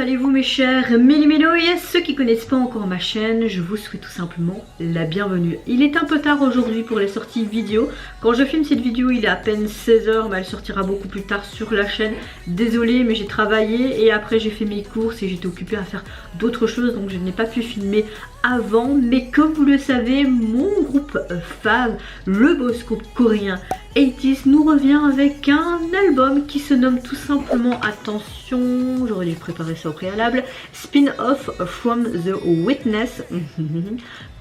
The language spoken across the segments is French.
allez-vous mes chers Méli-Mélo? Ceux qui connaissent pas encore ma chaîne, je vous souhaite tout simplement la bienvenue. Il est un peu tard aujourd'hui pour les sorties vidéo. Quand je filme cette vidéo, il est à peine 16 h, mais elle sortira beaucoup plus tard sur la chaîne. Désolée, mais j'ai travaillé et après j'ai fait mes courses et j'étais occupée à faire d'autres choses, donc je n'ai pas pu filmer avant. Mais comme vous le savez, mon groupe fave, le boss groupe coréen 80's, nous revient avec un album qui se nomme tout simplement, attention, j'aurais dû préparer ça au préalable, Spin-off from the Witness.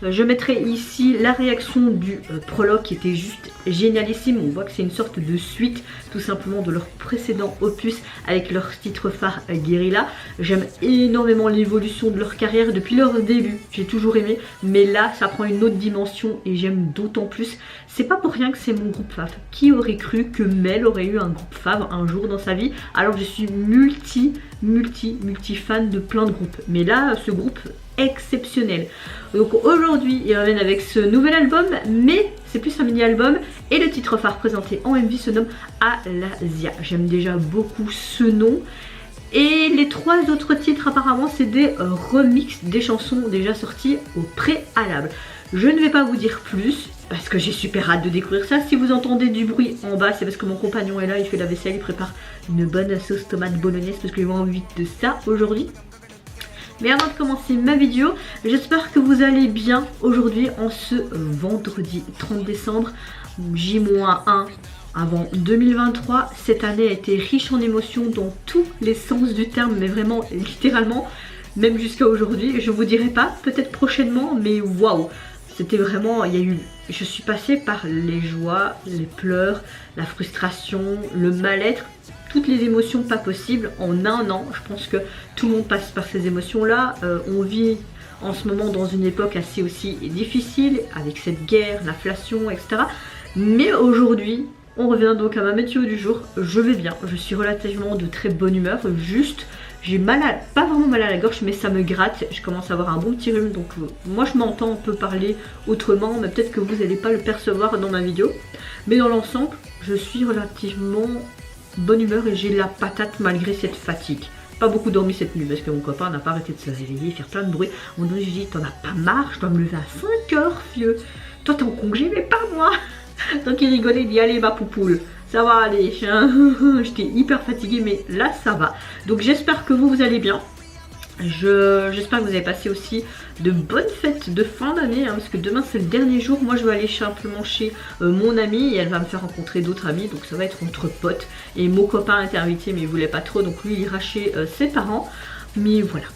Je mettrai ici la réaction du prologue qui était juste génialissime. On voit que c'est une sorte de suite tout simplement de leur précédent opus avec leur titre phare Guerrilla. J'aime énormément l'évolution de leur carrière depuis leur début, j'ai toujours aimé, mais là ça prend une autre dimension et j'aime d'autant plus. C'est pas pour rien que c'est mon groupe fave. Qui aurait cru que Mel aurait eu un groupe fave un jour dans sa vie, alors que je suis multi fan de plein de groupes. Mais là, ce groupe exceptionnel. Donc aujourd'hui, ils reviennent avec ce nouvel album, mais c'est plus un mini-album. Et le titre phare présenté en MV se nomme Alasia. J'aime déjà beaucoup ce nom. Et les trois autres titres apparemment c'est des remixes des chansons déjà sorties au préalable. Je ne vais pas vous dire plus parce que j'ai super hâte de découvrir ça. Si vous entendez du bruit en bas, c'est parce que mon compagnon est là, il fait la vaisselle, il prépare une bonne sauce tomate bolognaise parce que j'ai envie de ça aujourd'hui. Mais avant de commencer ma vidéo, j'espère que vous allez bien aujourd'hui en ce vendredi 30 décembre, J-1 avant 2023. Cette année a été riche en émotions dans tous les sens du terme, mais vraiment littéralement, même jusqu'à aujourd'hui. Je vous dirai pas, peut-être prochainement, mais waouh, c'était vraiment, je suis passée par les joies, les pleurs, la frustration, le mal-être, toutes les émotions pas possibles en un an. Je pense que tout le monde passe par ces émotions-là. On vit en ce moment dans une époque assez aussi difficile, avec cette guerre, l'inflation, etc. Mais aujourd'hui, on revient donc à ma météo du jour. Je vais bien, je suis relativement de très bonne humeur, juste j'ai pas vraiment mal à la gorge, mais ça me gratte, je commence à avoir un bon petit rhume, donc moi je m'entends un peu parler autrement, mais peut-être que vous n'allez pas le percevoir dans ma vidéo. Mais dans l'ensemble, je suis relativement bonne humeur et j'ai la patate malgré cette fatigue. Pas beaucoup dormi cette nuit parce que mon copain n'a pas arrêté de se réveiller, faire plein de bruit. On je dis, t'en as pas marre, je dois me lever à 5 h, vieux. Toi t'es en congé, mais pas moi. Donc il rigolait, il dit allez ma poupoule, ça va aller. J'étais hyper fatiguée, mais là ça va. Donc j'espère que vous allez bien. J'espère que vous avez passé aussi de bonnes fêtes de fin d'année, parce que demain c'est le dernier jour. Moi je vais aller simplement chez mon amie et elle va me faire rencontrer d'autres amis, donc ça va être entre potes. Et mon copain était invité mais il voulait pas trop, donc lui il ira chez ses parents. Mais voilà,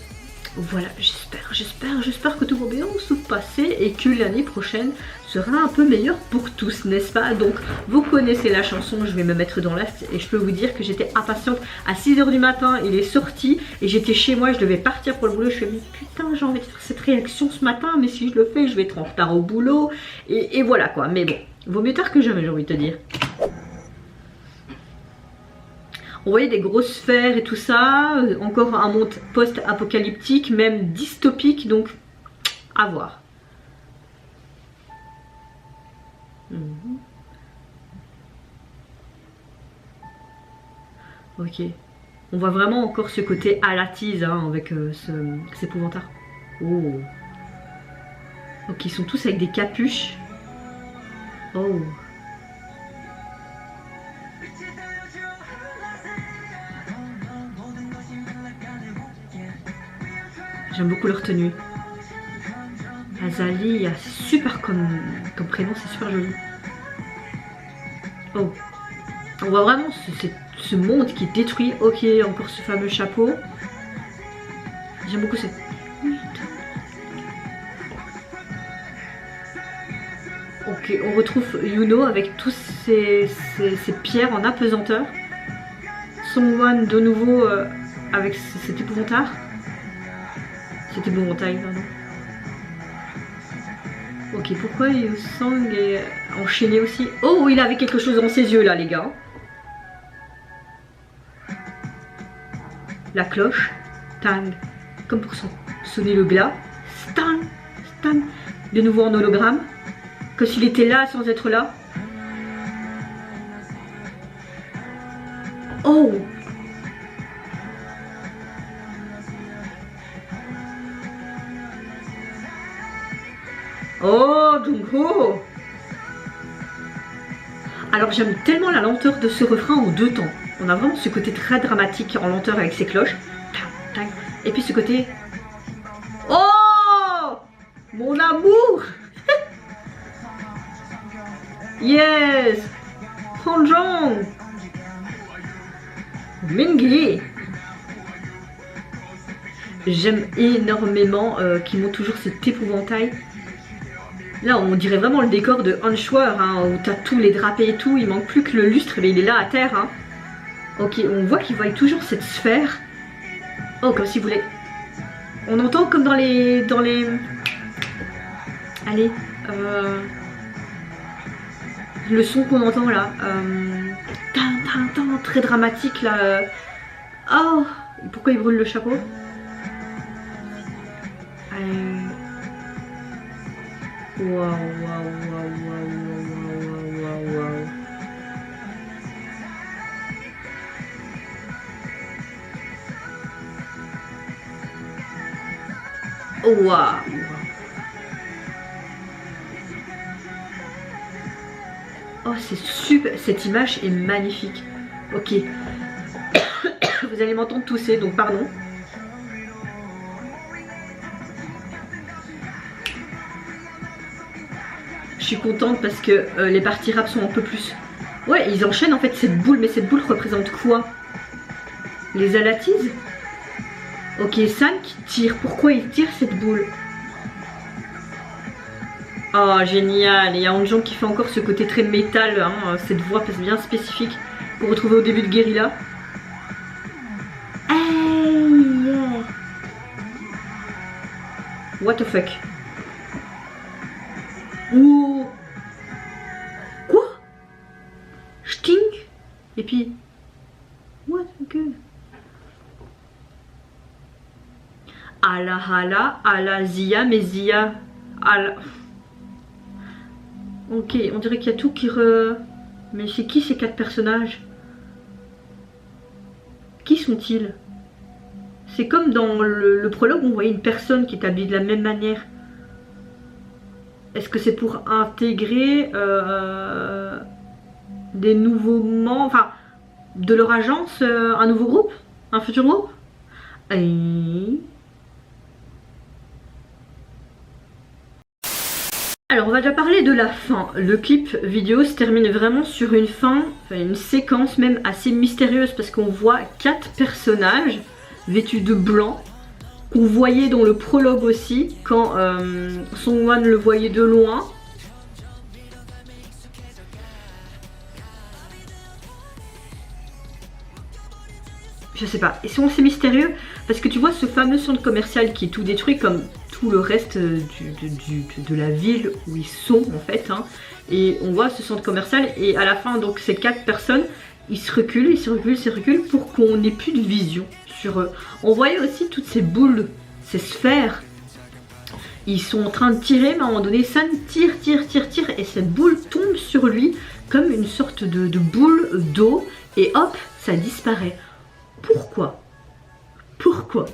j'espère que tout va bien se passer et que l'année prochaine sera un peu meilleure pour tous, n'est-ce pas? Donc vous connaissez la chanson, je vais me mettre dans l'acte et je peux vous dire que j'étais impatiente. À 6 h du matin, il est sorti et j'étais chez moi, je devais partir pour le boulot. Je me suis dit putain, j'ai envie de faire cette réaction ce matin, mais si je le fais, je vais être en retard au boulot. Et voilà quoi, mais bon, vaut mieux tard que jamais, j'ai envie de te dire. On voyait des grosses sphères et tout ça, encore un monde post-apocalyptique, même dystopique, donc à voir. Ok, on voit vraiment encore ce côté à la tease avec cet épouvantard. Oh. Donc ils sont tous avec des capuches. Oh. J'aime beaucoup leur tenue. Azali, c'est super comme prénom, c'est super joli. Oh. On voit vraiment ce monde qui est détruit. Ok, encore ce fameux chapeau. J'aime beaucoup cette... Ok, on retrouve Yuno avec tous ces pierres en apesanteur. Songwon de nouveau avec cet épouvantard. Cet épouvantail, pardon. Ok, pourquoi Sang est enchaîné aussi? Oh, il avait quelque chose dans ses yeux là, les gars. La cloche. Tang. Comme pour sonner le glas. Stang. Stang. De nouveau en hologramme. Comme s'il était là sans être là. Oh. Oh, Jungho. Alors j'aime tellement la lenteur de ce refrain en deux temps. On a vraiment ce côté très dramatique en lenteur avec ses cloches. Et puis ce côté... Oh, mon amour. Yes. Hanjong. Mingi. J'aime énormément qu'ils montent toujours cet épouvantail. Là, on dirait vraiment le décor de Hanshwer, hein, où t'as tous les drapés et tout. Il manque plus que le lustre, mais il est là à terre. Hein. Ok, on voit qu'il voit toujours cette sphère. Oh, comme si vous voulez... On entend comme dans les... Allez, le son qu'on entend là. Très dramatique là. Oh, pourquoi il brûle le chapeau? Waouh, waouh, waouh, waouh, waouh, waouh. Oh, waouh. Oh, c'est super, cette image est magnifique. Ok. Vous allez m'entendre tousser, donc pardon. Je suis contente parce que les parties rap sont un peu plus... Ouais, ils enchaînent en fait cette boule, mais cette boule représente quoi? Les Alatis? Ok, 5 tire. Pourquoi il tire cette boule? Oh, génial. Il y a Hanjong qui fait encore ce côté très métal, hein, cette voix bien spécifique qu'on retrouvait au début de Guerrilla. Hey, yeah. What the fuck? Ouh. Quoi? Sting? Et puis... What the fuck? Ala Zia, mais Zia... Ala... Ok, on dirait qu'il y a tout qui Mais c'est qui ces 4 personnages? Qui sont-ils? C'est comme dans le prologue, on voyait une personne qui est habillée de la même manière. Est-ce que c'est pour intégrer des nouveaux membres, enfin, de leur agence, un nouveau groupe? Un futur groupe? Et... Alors on va déjà parler de la fin. Le clip vidéo se termine vraiment sur une fin, enfin une séquence même assez mystérieuse parce qu'on voit 4 personnages vêtus de blanc qu'on voyait dans le prologue aussi quand Songwan le voyait de loin. Je sais pas, et c'est mystérieux parce que tu vois ce fameux centre commercial qui est tout détruit comme tout le reste de la ville où ils sont en fait, hein. Et on voit ce centre commercial et à la fin donc ces 4 personnes ils se reculent, ils se reculent pour qu'on n'ait plus de vision sur eux. On voyait aussi toutes ces boules, ces sphères, ils sont en train de tirer mais à un moment donné San tire et cette boule tombe sur lui comme une sorte de boule d'eau et hop ça disparaît. Pourquoi? Pourquoi?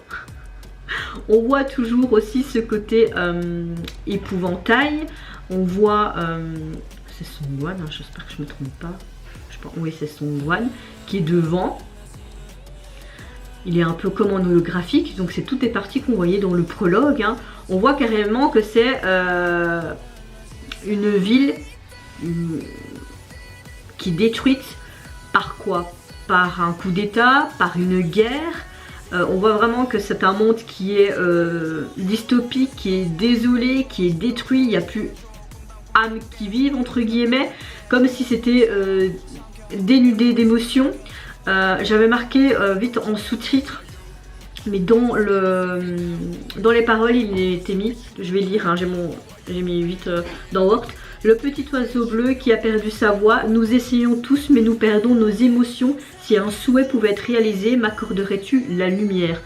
On voit toujours aussi ce côté épouvantail. On voit... c'est Songwan, hein, j'espère que je ne me trompe pas. Oui, c'est Songwan qui est devant. Il est un peu comme en holographique. Donc c'est toutes les parties qu'on voyait dans le prologue. Hein. On voit carrément que c'est une ville qui est détruite par quoi? Par un coup d'état, par une guerre. On voit vraiment que c'est un monde qui est dystopique, qui est désolé, qui est détruit. Il n'y a plus âme qui vive entre guillemets, comme si c'était dénudé d'émotions. J'avais marqué vite en sous-titre, mais dans les paroles il était mis, je vais lire, hein, j'ai mis vite dans Word. Le petit oiseau bleu qui a perdu sa voix, nous essayons tous mais nous perdons nos émotions. Si un souhait pouvait être réalisé, m'accorderais-tu la lumière?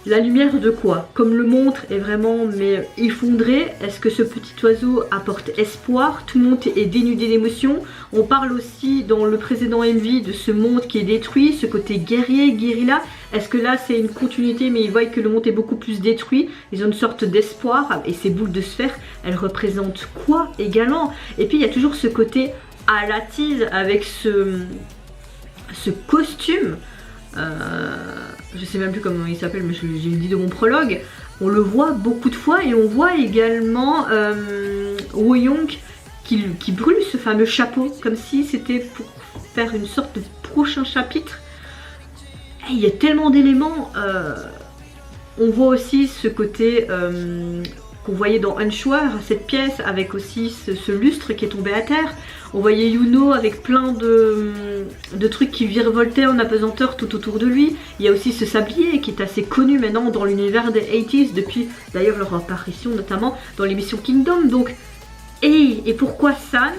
La lumière de quoi? Comme le montre est vraiment mais effondré, est-ce que ce petit oiseau apporte espoir? Tout le monde est dénudé d'émotion. On parle aussi dans le précédent MV de ce monde qui est détruit, ce côté guerrier, guérilla. Est-ce que là c'est une continuité mais ils voient que le monde est beaucoup plus détruit? Ils ont une sorte d'espoir et ces boules de sphère, elles représentent quoi également? Et puis il y a toujours ce côté à la tease avec ce costume. Je sais même plus comment il s'appelle, mais j'ai dit de mon prologue. On le voit beaucoup de fois et on voit également Woyoung qui brûle ce fameux chapeau, comme si c'était pour faire une sorte de prochain chapitre. Et il y a tellement d'éléments. On voit aussi ce côté qu'on voyait dans Unsure, cette pièce avec aussi ce lustre qui est tombé à terre. On voyait Yuno avec plein de trucs qui virevoltaient en apesanteur tout autour de lui. Il y a aussi ce sablier qui est assez connu maintenant dans l'univers des 80s depuis d'ailleurs leur apparition notamment dans l'émission Kingdom. Donc, et pourquoi San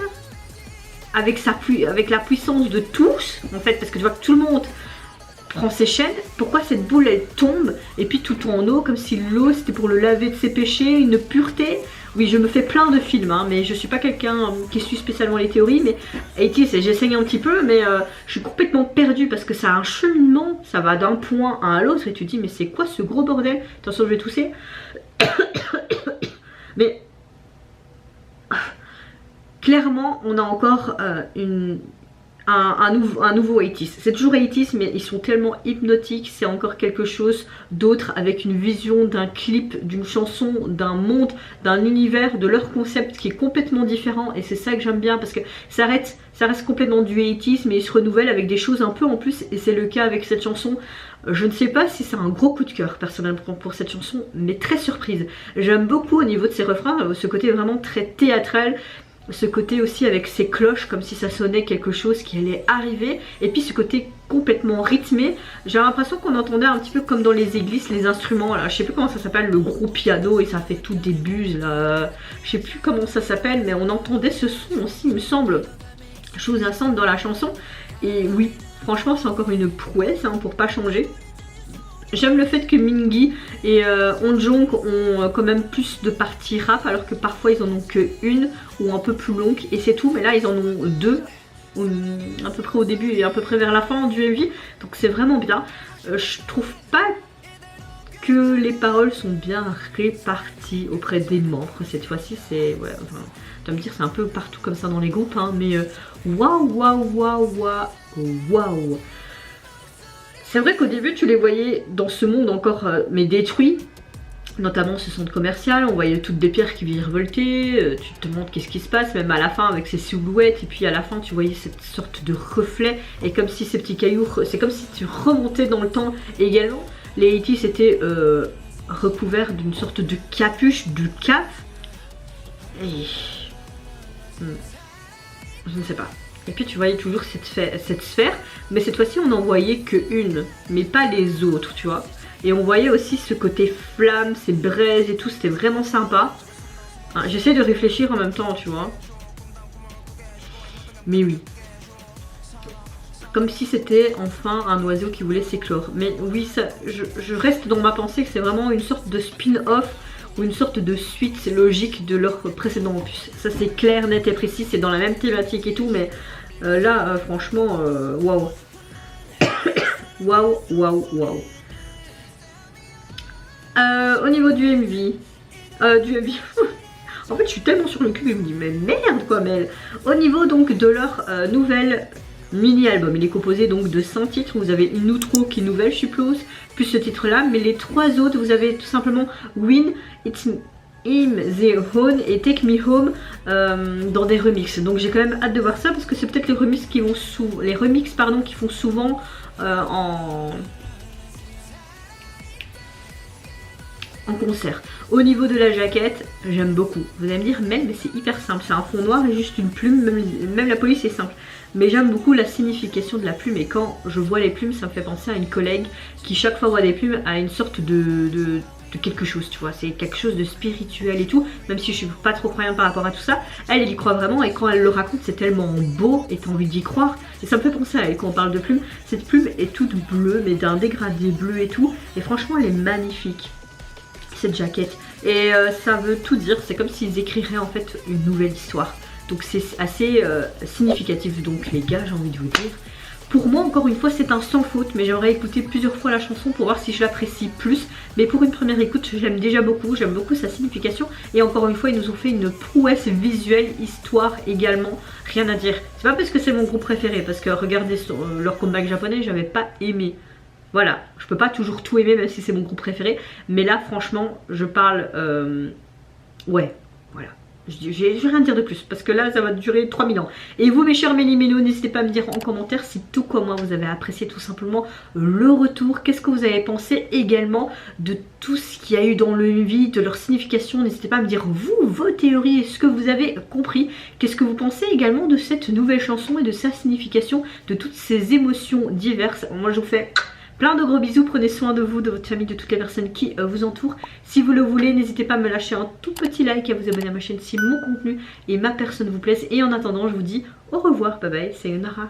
avec la puissance de tous en fait, parce que tu vois que tout le monde prend ses chaînes, pourquoi cette boule elle tombe et puis tout en eau comme si l'eau c'était pour le laver de ses péchés, une pureté. Oui, je me fais plein de films, hein, mais je suis pas quelqu'un qui suit spécialement les théories, mais 80s, j'essaye un petit peu, mais je suis complètement perdue parce que ça a un cheminement, ça va d'un point à l'autre et tu te dis mais c'est quoi ce gros bordel? Attention, je vais tousser. Mais clairement, on a encore un nouveau 80s. C'est toujours 80s, mais ils sont tellement hypnotiques, c'est encore quelque chose d'autre avec une vision d'un clip, d'une chanson, d'un monde, d'un univers, de leur concept qui est complètement différent et c'est ça que j'aime bien parce que ça reste complètement du 80s mais ils se renouvellent avec des choses un peu en plus et c'est le cas avec cette chanson. Je ne sais pas si c'est un gros coup de cœur personnellement pour cette chanson, mais très surprise. J'aime beaucoup au niveau de ses refrains, ce côté vraiment très théâtral. Ce côté aussi avec ses cloches comme si ça sonnait quelque chose qui allait arriver et puis ce côté complètement rythmé. J'ai l'impression qu'on entendait un petit peu comme dans les églises les instruments là, je sais plus comment ça s'appelle, le gros piano et ça fait toutes des buses là, je sais plus comment ça s'appelle mais on entendait ce son aussi il me semble, chose insante dans la chanson et oui franchement c'est encore une prouesse hein, pour pas changer. J'aime le fait que Mingi et Onjong ont quand même plus de parties rap alors que parfois ils en ont que une ou un peu plus longue et c'est tout, mais là ils en ont deux à peu près au début et à peu près vers la fin du MV donc c'est vraiment bien. Je trouve pas que les paroles sont bien réparties auprès des membres cette fois-ci, c'est ouais, enfin, tu vas me dire c'est un peu partout comme ça dans les groupes hein, mais waouh waouh waouh waouh waouh. C'est vrai qu'au début tu les voyais dans ce monde encore mais détruit, notamment ce centre commercial, on voyait toutes des pierres qui virevoltaient, tu te demandes qu'est-ce qui se passe, même à la fin avec ces silhouettes, et puis à la fin tu voyais cette sorte de reflet, et comme si ces petits cailloux, c'est comme si tu remontais dans le temps également. Les 80s étaient recouverts d'une sorte de capuche, de cape, et... je ne sais pas. Et puis tu voyais toujours cette sphère, mais cette fois-ci on n'en voyait qu'une, mais pas les autres, tu vois. Et on voyait aussi ce côté flamme, ces braises et tout, c'était vraiment sympa. Hein, j'essaie de réfléchir en même temps, tu vois. Mais oui. Comme si c'était enfin un oiseau qui voulait s'éclore. Mais oui, ça, je reste dans ma pensée que c'est vraiment une sorte de spin-off ou une sorte de suite logique de leur précédent opus. Ça c'est clair, net et précis, c'est dans la même thématique et tout, mais là franchement, waouh. Waouh, waouh, waouh. Au niveau du MV, en fait je suis tellement sur le cul, je me dis mais merde quoi, mais au niveau donc de leur nouvelle mini-album, il est composé donc de 5 titres, vous avez une outro qui est nouvelle je suppose, plus ce titre là, mais les 3 autres vous avez tout simplement Win, It's Him, The Home et Take Me Home dans des remixes, donc j'ai quand même hâte de voir ça parce que c'est peut-être les remixes qui vont qui font souvent en concert. Au niveau de la jaquette, j'aime beaucoup. Vous allez me dire, mais c'est hyper simple. C'est un fond noir et juste une plume. Même la police est simple. Mais j'aime beaucoup la signification de la plume. Et quand je vois les plumes, ça me fait penser à une collègue qui chaque fois voit des plumes a une sorte de quelque chose, tu vois, c'est quelque chose de spirituel et tout, même si je suis pas trop croyante par rapport à tout ça, elle y croit vraiment et quand elle le raconte c'est tellement beau et t'as envie d'y croire, et ça me fait penser à elle quand on parle de plume, cette plume est toute bleue mais d'un dégradé bleu et tout, et franchement elle est magnifique, cette jaquette, et ça veut tout dire, c'est comme s'ils écriraient en fait une nouvelle histoire, donc c'est assez significatif, donc les gars j'ai envie de vous dire, pour moi, encore une fois, c'est un sans faute, mais j'aimerais écouter plusieurs fois la chanson pour voir si je l'apprécie plus. Mais pour une première écoute, je l'aime déjà beaucoup, j'aime beaucoup sa signification. Et encore une fois, ils nous ont fait une prouesse visuelle, histoire également, rien à dire. C'est pas parce que c'est mon groupe préféré, parce que regardez leur comeback japonais, j'avais pas aimé. Voilà, je peux pas toujours tout aimer, même si c'est mon groupe préféré. Mais là, franchement, je parle... ouais, voilà. Je vais rien dire de plus parce que là ça va durer 3000 ans. Et vous mes chers méli-mélos, n'hésitez pas à me dire en commentaire si tout comme moi vous avez apprécié tout simplement le retour. Qu'est-ce que vous avez pensé également de tout ce qu'il y a eu dans le MV, de leur signification. N'hésitez pas à me dire vous, vos théories et ce que vous avez compris. Qu'est-ce que vous pensez également de cette nouvelle chanson et de sa signification, de toutes ces émotions diverses. Moi je vous fais... plein de gros bisous, prenez soin de vous, de votre famille, de toutes les personnes qui vous entourent. Si vous le voulez, n'hésitez pas à me lâcher un tout petit like et à vous abonner à ma chaîne si mon contenu et ma personne vous plaisent. Et en attendant, je vous dis au revoir, bye bye, sayonara.